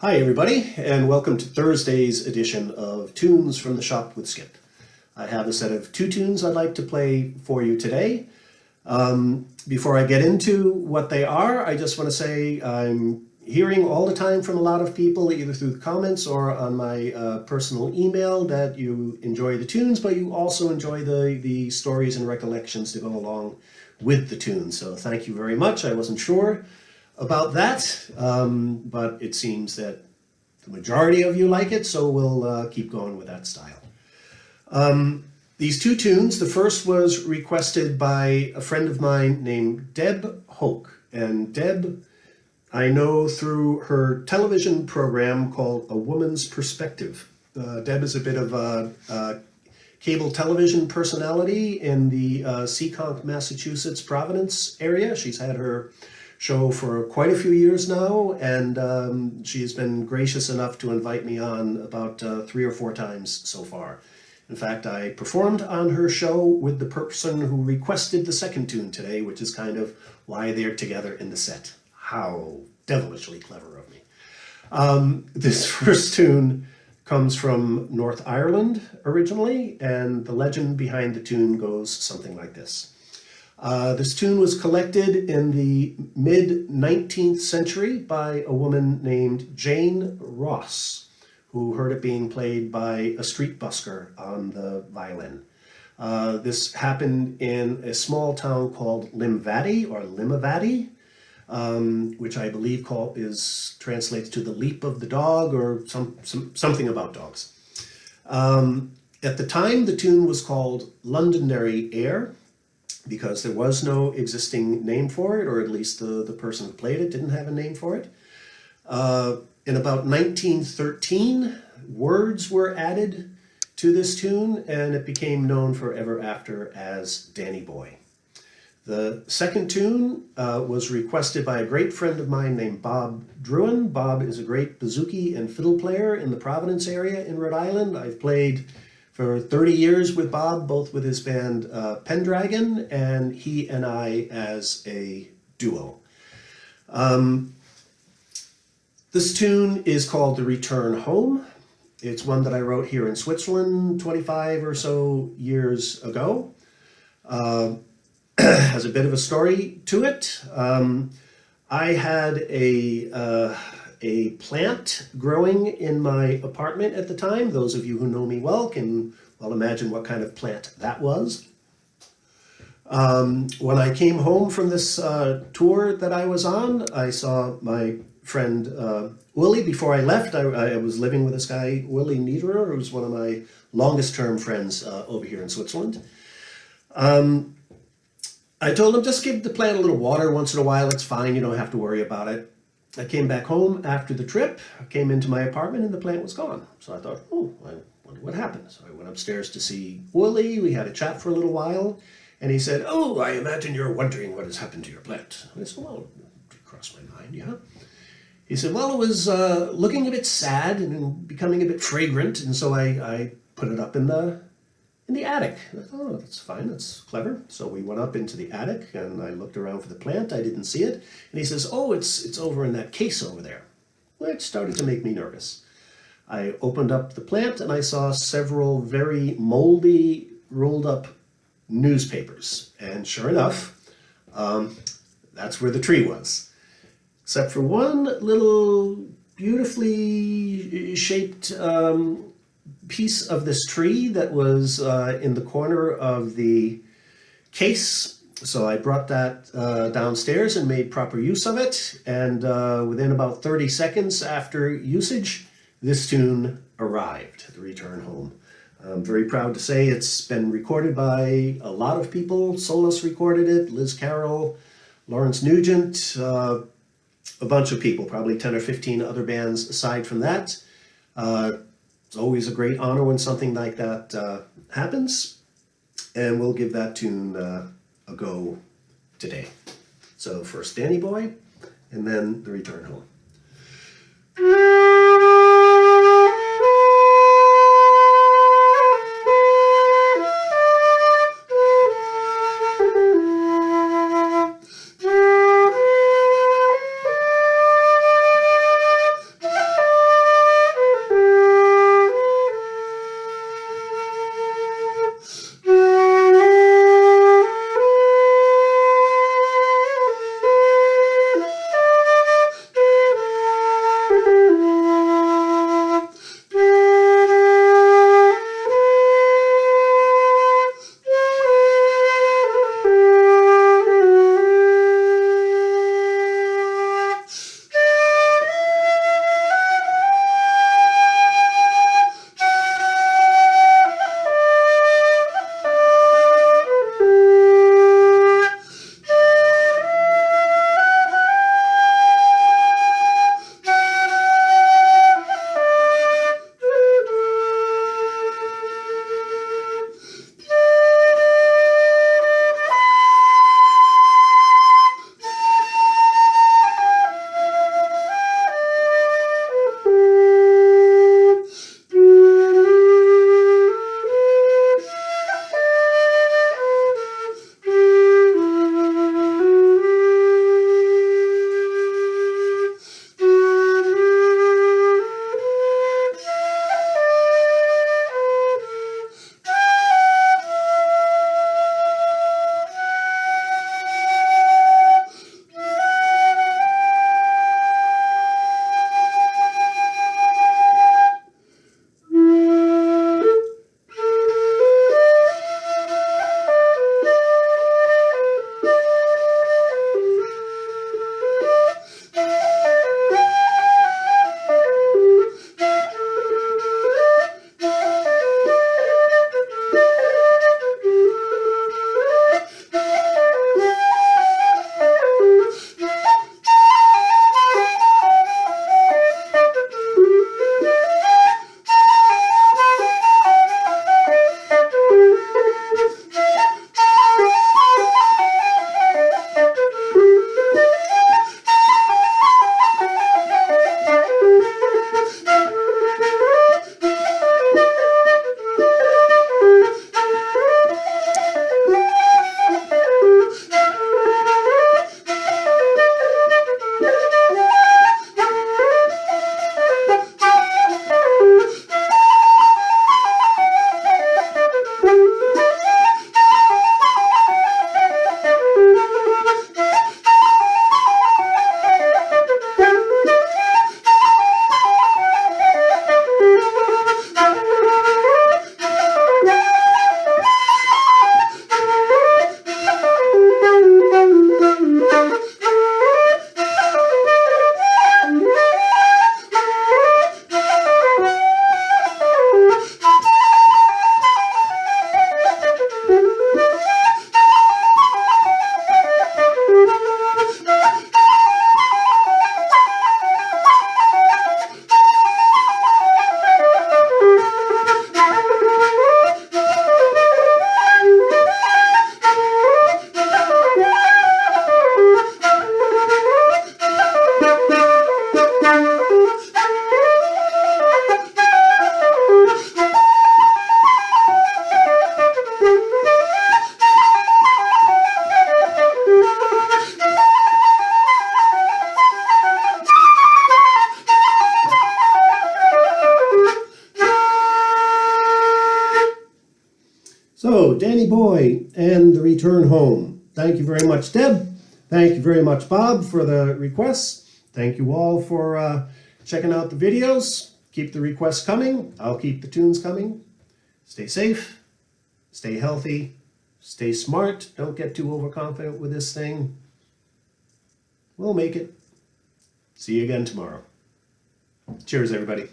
Hi everybody, and welcome to Thursday's edition of Tunes from the Shop with Skip. I have a set of two tunes I'd like to play for you today. Before I get into what they are, I just want to say I'm hearing all the time from a lot of people, either through the comments or on my personal email, that you enjoy the tunes, but you also enjoy the stories and recollections that go along with the tunes. So thank you very much. I wasn't sure about that, but it seems that the majority of you like it, so we'll keep going with that style. These two tunes, the first was requested by a friend of mine named Deb Hoch, and Deb I know through her television program called A Woman's Perspective. Deb is a bit of a cable television personality in the Seekonk, Massachusetts, Providence area. She's had her show for quite a few years now, and she has been gracious enough to invite me on about 3 or 4 times so far. In fact, I performed on her show with the person who requested the second tune today, which is kind of why they're together in the set. How devilishly clever of me. This first tune comes from North Ireland originally, and the legend behind the tune goes something like this. This tune was collected in the mid-19th century by a woman named Jane Ross, who heard it being played by a street busker on the violin. This happened in a small town called Limavady, or Limavady, which I believe translates to the leap of the dog, or something about dogs. At the time, the tune was called Londonderry Air, because there was no existing name for it, or at least the person who played it didn't have a name for it. In about 1913, words were added to this tune, and it became known forever after as Danny Boy. The second tune was requested by a great friend of mine named Bob Drouin. Bob is a great bouzouki and fiddle player in the Providence area in Rhode Island. I've played for 30 years with Bob, both with his band Pendragon, and he and I as a duo. This tune is called The Return Home. It's one that I wrote here in Switzerland 25 or so years ago. Has a bit of a story to it. I had a plant growing in my apartment at the time. Those of you who know me well can well imagine what kind of plant that was. When I came home from this tour that I was on, I saw my friend Willie. Before I left, I was living with this guy, Willie Niederer, who's one of my longest term friends over here in Switzerland. I told him, just give the plant a little water once in a while, it's fine, you don't have to worry about it. I came back home after the trip, I came into my apartment, and the plant was gone. So I thought, oh, I wonder what happened. So I went upstairs to see Willie, we had a chat for a little while, and he said, oh, I imagine you're wondering what has happened to your plant. I said, well, it crossed my mind, yeah. He said, well, it was looking a bit sad and becoming a bit fragrant, and so I put it up in the attic. I thought, oh, that's fine, that's clever. So we went up into the attic, and I looked around for the plant. I didn't see it. And he says, oh, it's over in that case over there. Which started to make me nervous. I opened up the plant, and I saw several very moldy, rolled up newspapers. And sure enough, that's where the tree was. Except for one little beautifully shaped piece of this tree that was in the corner of the case. So I brought that downstairs and made proper use of it. And within about 30 seconds after usage, this tune arrived, The Return Home. I'm very proud to say it's been recorded by a lot of people. Solus recorded it, Liz Carroll, Lawrence Nugent, a bunch of people, probably 10 or 15 other bands aside from that. It's always a great honor when something like that happens, and we'll give that tune a go today. So first Danny Boy, and then The Return Home. Boy and the Return Home. Thank you very much, Deb. Thank you very much, Bob, for the requests. Thank you all for checking out the videos. Keep the requests coming. I'll keep the tunes coming. Stay safe. Stay healthy. Stay smart. Don't get too overconfident with this thing. We'll make it. See you again tomorrow. Cheers, everybody.